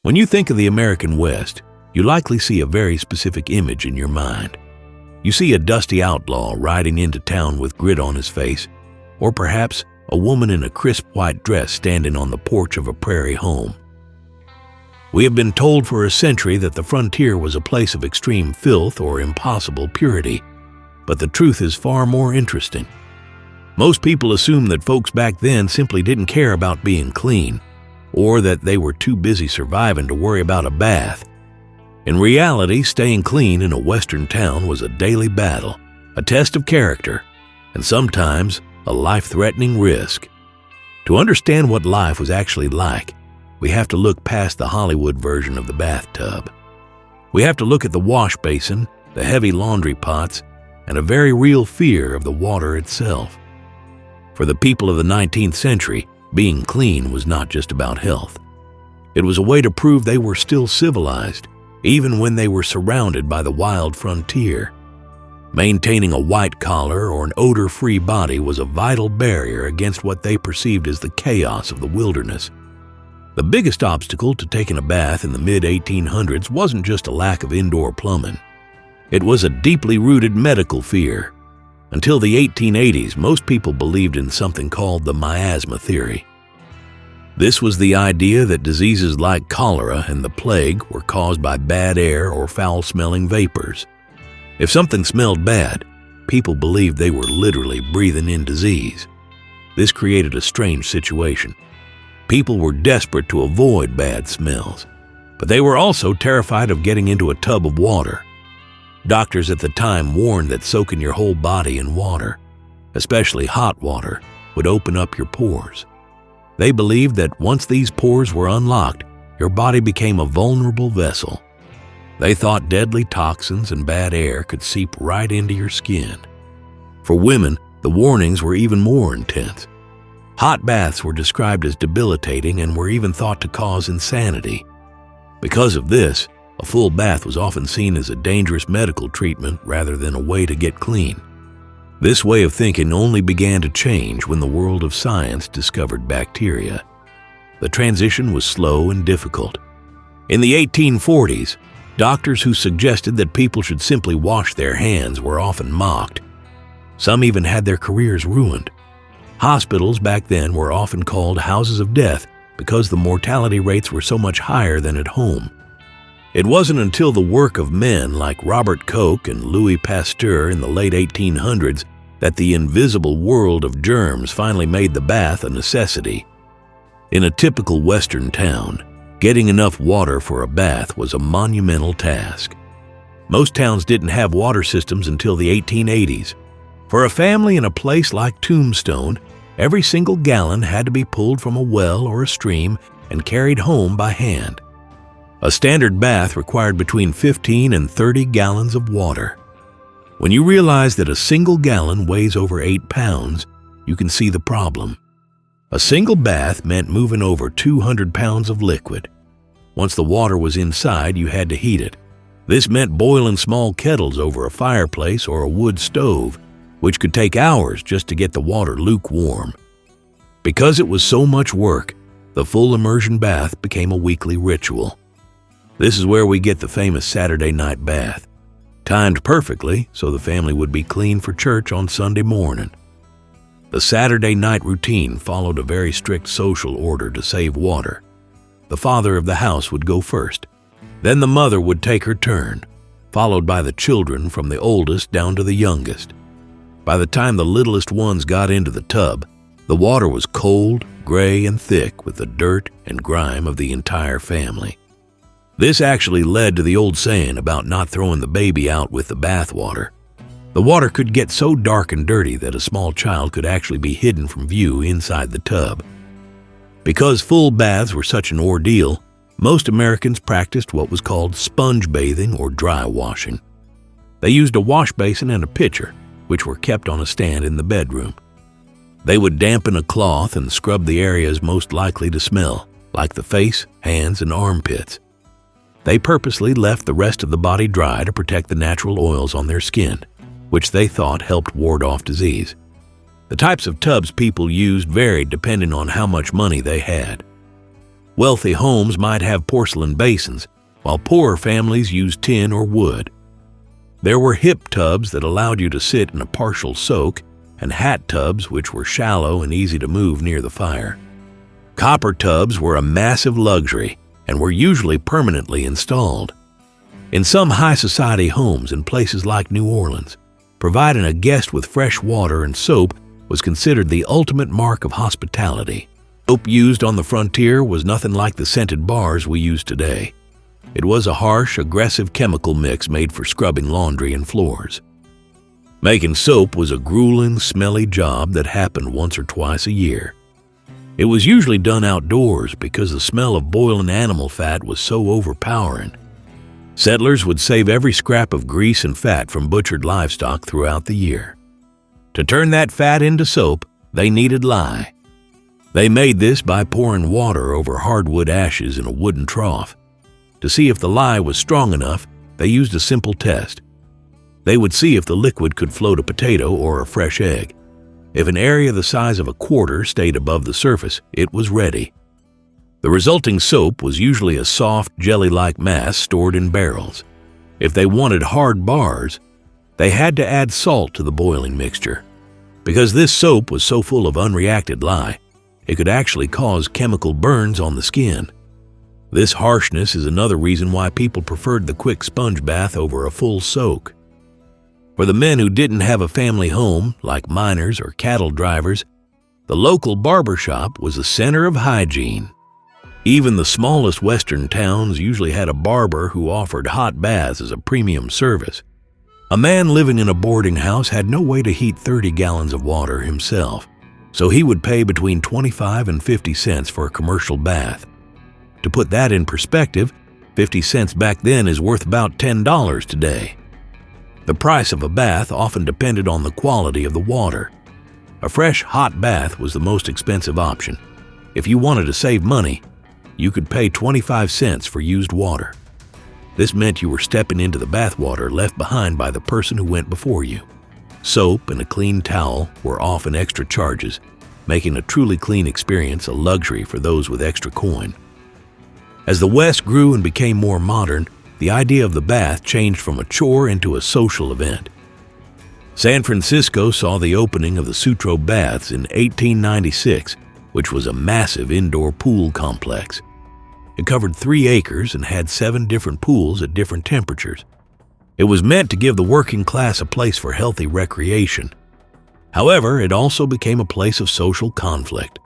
When you think of the American West, you likely see a very specific image in your mind. You see a dusty outlaw riding into town with grit on his face, or perhaps a woman in a crisp white dress standing on the porch of a prairie home. We have been told for a century that the frontier was a place of extreme filth or impossible purity, but the truth is far more interesting. Most people assume that folks back then simply didn't care about being clean, or that they were too busy surviving to worry about a bath. In reality, staying clean in a Western town was a daily battle, a test of character, and sometimes a life-threatening risk. To understand what life was actually like, we have to look past the Hollywood version of the bathtub. We have to look at the wash basin, the heavy laundry pots, and a very real fear of the water itself. For the people of the 19th century, being clean was not just about health. It was a way to prove they were still civilized, even when they were surrounded by the wild frontier. Maintaining a white collar or an odor-free body was a vital barrier against what they perceived as the chaos of the wilderness. The biggest obstacle to taking a bath in the mid-1800s wasn't just a lack of indoor plumbing. It was a deeply rooted medical fear. Until the 1880s, most people believed in something called the miasma theory. This was the idea that diseases like cholera and the plague were caused by bad air or foul-smelling vapors. If something smelled bad, people believed they were literally breathing in disease. This created a strange situation. People were desperate to avoid bad smells, but they were also terrified of getting into a tub of water. Doctors at the time warned that soaking your whole body in water, especially hot water, would open up your pores. They believed that once these pores were unlocked, your body became a vulnerable vessel. They thought deadly toxins and bad air could seep right into your skin. For women, the warnings were even more intense. Hot baths were described as debilitating and were even thought to cause insanity. Because of this, a full bath was often seen as a dangerous medical treatment rather than a way to get clean. This way of thinking only began to change when the world of science discovered bacteria. The transition was slow and difficult. In the 1840s, doctors who suggested that people should simply wash their hands were often mocked. Some even had their careers ruined. Hospitals back then were often called houses of death because the mortality rates were so much higher than at home. It wasn't until the work of men like Robert Koch and Louis Pasteur in the late 1800s that the invisible world of germs finally made the bath a necessity. In a typical Western town, getting enough water for a bath was a monumental task. Most towns didn't have water systems until the 1880s. For a family in a place like Tombstone, every single gallon had to be pulled from a well or a stream and carried home by hand. A standard bath required between 15 and 30 gallons of water. When you realize that a single gallon weighs over 8 pounds, you can see the problem. A single bath meant moving over 200 pounds of liquid. Once the water was inside, you had to heat it. This meant boiling small kettles over a fireplace or a wood stove, which could take hours just to get the water lukewarm. Because it was so much work, the full immersion bath became a weekly ritual. This is where we get the famous Saturday night bath, timed perfectly so the family would be clean for church on Sunday morning. The Saturday night routine followed a very strict social order to save water. The father of the house would go first. Then the mother would take her turn, followed by the children from the oldest down to the youngest. By the time the littlest ones got into the tub, the water was cold, gray, and thick with the dirt and grime of the entire family. This actually led to the old saying about not throwing the baby out with the bathwater. The water could get so dark and dirty that a small child could actually be hidden from view inside the tub. Because full baths were such an ordeal, most Americans practiced what was called sponge bathing or dry washing. They used a wash basin and a pitcher, which were kept on a stand in the bedroom. They would dampen a cloth and scrub the areas most likely to smell, like the face, hands, and armpits. They purposely left the rest of the body dry to protect the natural oils on their skin, which they thought helped ward off disease. The types of tubs people used varied depending on how much money they had. Wealthy homes might have porcelain basins, while poorer families used tin or wood. There were hip tubs that allowed you to sit in a partial soak, and hat tubs which were shallow and easy to move near the fire. Copper tubs were a massive luxury and were usually permanently installed. In some high society homes in places like New Orleans, providing a guest with fresh water and soap was considered the ultimate mark of hospitality. Soap used on the frontier was nothing like the scented bars we use today. It was a harsh, aggressive chemical mix made for scrubbing laundry and floors. Making soap was a grueling, smelly job that happened once or twice a year. It was usually done outdoors because the smell of boiling animal fat was so overpowering. Settlers would save every scrap of grease and fat from butchered livestock throughout the year. To turn that fat into soap, they needed lye. They made this by pouring water over hardwood ashes in a wooden trough. To see if the lye was strong enough, they used a simple test. They would see if the liquid could float a potato or a fresh egg. If an area the size of a quarter stayed above the surface, it was ready. The resulting soap was usually a soft, jelly-like mass stored in barrels. If they wanted hard bars, they had to add salt to the boiling mixture. Because this soap was so full of unreacted lye, it could actually cause chemical burns on the skin. This harshness is another reason why people preferred the quick sponge bath over a full soak. For the men who didn't have a family home, like miners or cattle drivers, the local barber shop was the center of hygiene. Even the smallest western towns usually had a barber who offered hot baths as a premium service. A man living in a boarding house had no way to heat 30 gallons of water himself, so he would pay between 25 and 50 cents for a commercial bath. To put that in perspective, 50 cents back then is worth about $10 today. The price of a bath often depended on the quality of the water. A fresh, hot bath was the most expensive option. If you wanted to save money, you could pay 25 cents for used water. This meant you were stepping into the bathwater left behind by the person who went before you. Soap and a clean towel were often extra charges, making a truly clean experience a luxury for those with extra coin. As the West grew and became more modern, the idea of the bath changed from a chore into a social event. San Francisco saw the opening of the Sutro Baths in 1896, which was a massive indoor pool complex. It covered 3 acres and had 7 different pools at different temperatures. It was meant to give the working class a place for healthy recreation. However, it also became a place of social conflict.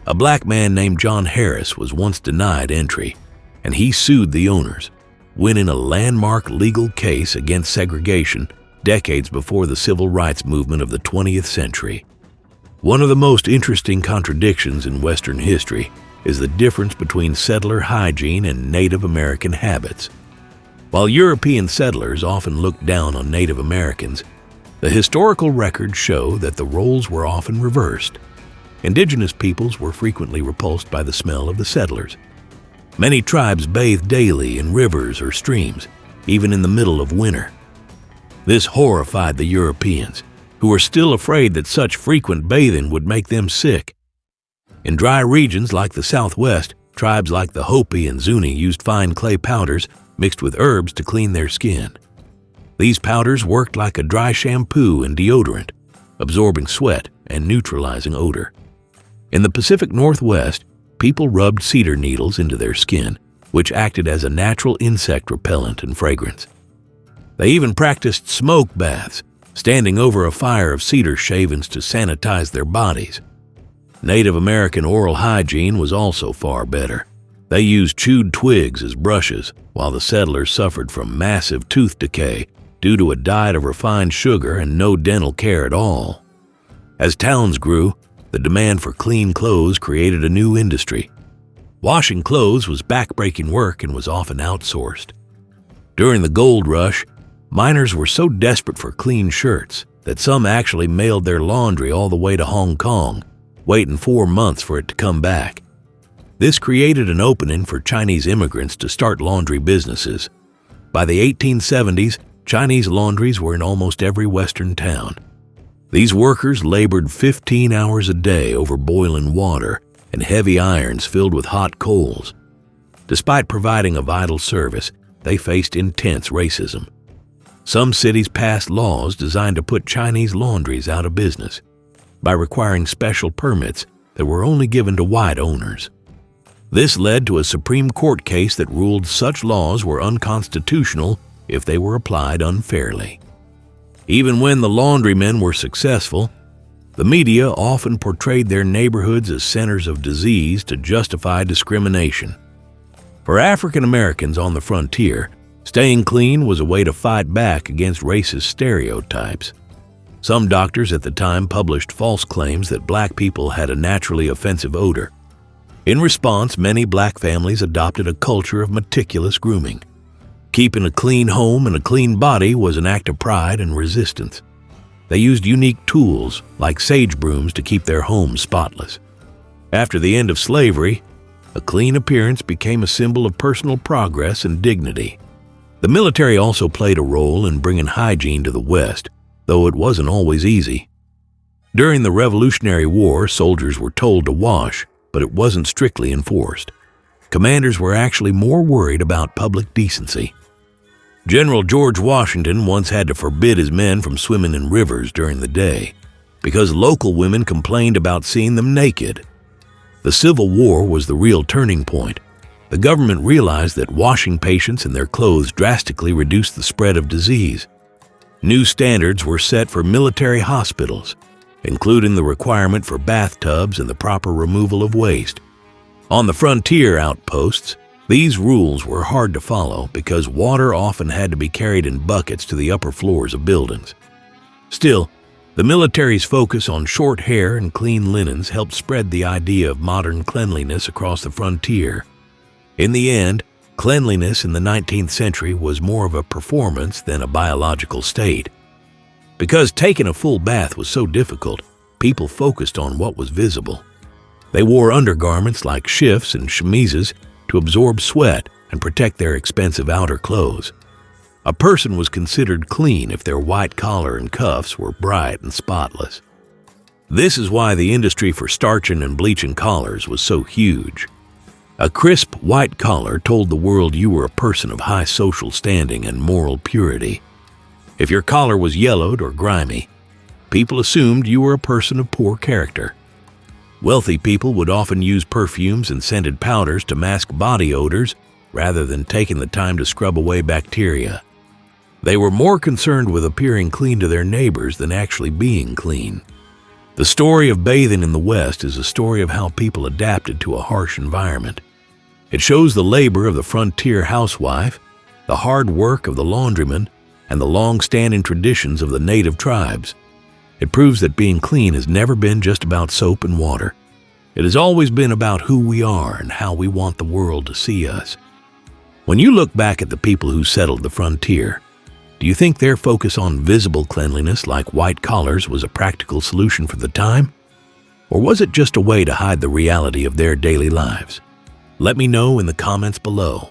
A black man named John Harris was once denied entry, and he sued the owners, winning a landmark legal case against segregation decades before the civil rights movement of the 20th century. One of the most interesting contradictions in Western history is the difference between settler hygiene and Native American habits. While European settlers often looked down on Native Americans, the historical records show that the roles were often reversed. Indigenous peoples were frequently repulsed by the smell of the settlers. Many tribes bathed daily in rivers or streams, even in the middle of winter. This horrified the Europeans, who were still afraid that such frequent bathing would make them sick. In dry regions like the Southwest, tribes like the Hopi and Zuni used fine clay powders mixed with herbs to clean their skin. These powders worked like a dry shampoo and deodorant, absorbing sweat and neutralizing odor. In the Pacific Northwest, people rubbed cedar needles into their skin, which acted as a natural insect repellent and fragrance. They even practiced smoke baths, standing over a fire of cedar shavings to sanitize their bodies. Native American oral hygiene was also far better. They used chewed twigs as brushes, while the settlers suffered from massive tooth decay due to a diet of refined sugar and no dental care at all. As towns grew, the demand for clean clothes created a new industry. Washing clothes was backbreaking work and was often outsourced. During the gold rush, miners were so desperate for clean shirts that some actually mailed their laundry all the way to Hong Kong, waiting 4 months for it to come back. This created an opening for Chinese immigrants to start laundry businesses. By the 1870s, Chinese laundries were in almost every Western town. These workers labored 15 hours a day over boiling water, and heavy irons filled with hot coals. Despite providing a vital service, they faced intense racism. Some cities passed laws designed to put Chinese laundries out of business by requiring special permits that were only given to white owners. This led to a Supreme Court case that ruled such laws were unconstitutional if they were applied unfairly. Even when the laundrymen were successful, the media often portrayed their neighborhoods as centers of disease to justify discrimination. For African Americans on the frontier, staying clean was a way to fight back against racist stereotypes. Some doctors at the time published false claims that black people had a naturally offensive odor. In response, many black families adopted a culture of meticulous grooming. Keeping a clean home and a clean body was an act of pride and resistance. They used unique tools like sage brooms to keep their homes spotless. After the end of slavery, a clean appearance became a symbol of personal progress and dignity. The military also played a role in bringing hygiene to the West, though it wasn't always easy. During the Revolutionary War, soldiers were told to wash, but it wasn't strictly enforced. Commanders were actually more worried about public decency. General George Washington once had to forbid his men from swimming in rivers during the day because local women complained about seeing them naked. The Civil War was the real turning point. The government realized that washing patients in their clothes drastically reduced the spread of disease. New standards were set for military hospitals, including the requirement for bathtubs and the proper removal of waste. On the frontier outposts, these rules were hard to follow because water often had to be carried in buckets to the upper floors of buildings. Still, the military's focus on short hair and clean linens helped spread the idea of modern cleanliness across the frontier. In the end, cleanliness in the 19th century was more of a performance than a biological state. Because taking a full bath was so difficult, people focused on what was visible. They wore undergarments like shifts and chemises to absorb sweat and protect their expensive outer clothes. A person was considered clean if their white collar and cuffs were bright and spotless. This is why the industry for starching and bleaching collars was so huge. A crisp white collar told the world you were a person of high social standing and moral purity. If your collar was yellowed or grimy, people assumed you were a person of poor character. Wealthy people would often use perfumes and scented powders to mask body odors rather than taking the time to scrub away bacteria. They were more concerned with appearing clean to their neighbors than actually being clean. The story of bathing in the West is a story of how people adapted to a harsh environment. It shows the labor of the frontier housewife, the hard work of the laundryman, and the long-standing traditions of the native tribes. It proves that being clean has never been just about soap and water. It has always been about who we are and how we want the world to see us. When you look back at the people who settled the frontier, do you think their focus on visible cleanliness like white collars was a practical solution for the time? Or was it just a way to hide the reality of their daily lives? Let me know in the comments below.